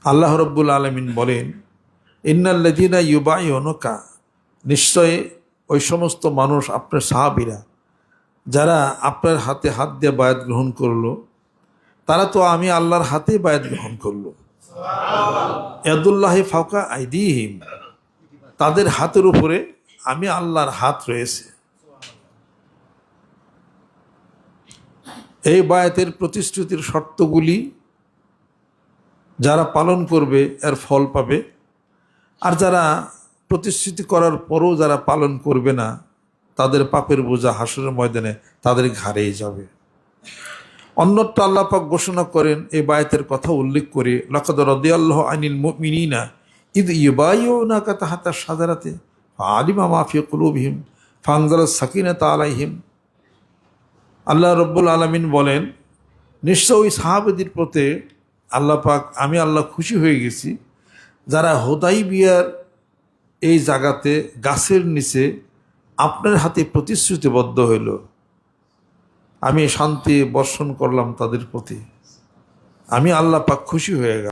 আল্লাহ রব্বুল আলমিন বলেন, ইন্নাল্লাযীনা ইউবাইউনাকা, নিশ্চয় ওই সমস্ত মানুষ আপনার সাহাবীরা যারা আপনার হাতে হাত দিয়ে বায়াত গ্রহণ করলো, তারা তো আমি আল্লাহর হাতে বায়াত গ্রহণ করলো। ইয়াদুল্লাহি ফাওকা আইদিহিম, তাদের হাতের উপরে আমি আল্লাহর হাত রয়েছে। এই বায়াতের প্রতিশ্রুতির শর্তগুলি যারা পালন করবে এর ফল পাবে, আর যারা প্রতিশ্রুতি করার পরও যারা পালন করবে না, তাদের পাপের বোঝা হাসরের ময়দানে তাদের ঘাড়েই যাবে। অন্যত্র আল্লাহ পাক ঘোষণা করেন এই বায়াতের কথা উল্লেখ করে, লাকাদ রাদিয়াল্লাহু আনিল মুমিনিনা ইদ ইউবাইউনাকা তাহতা শাজারাতি ফাআলিমা মা ফি কুলুবিহিম ফাআনজালাস সাকিনাতা আলাইহিম। আল্লাহ রব্বুল আলামিন বলেন, নিশ্চয় ওই সাহাবাদের প্রতি আল্লাহ পাক আমি আল্লাহ খুশি হয়ে গেছি, যারা হুদাইবিয়ার এই জায়গাতে গাছের নিচে আপনার হাতে প্রতিশ্রুতিবদ্ধ হইল, আমি শান্তি বর্ষণ করলাম তাদের প্রতি, আমি আল্লাহ পাক খুশি হয়ে গেলাম।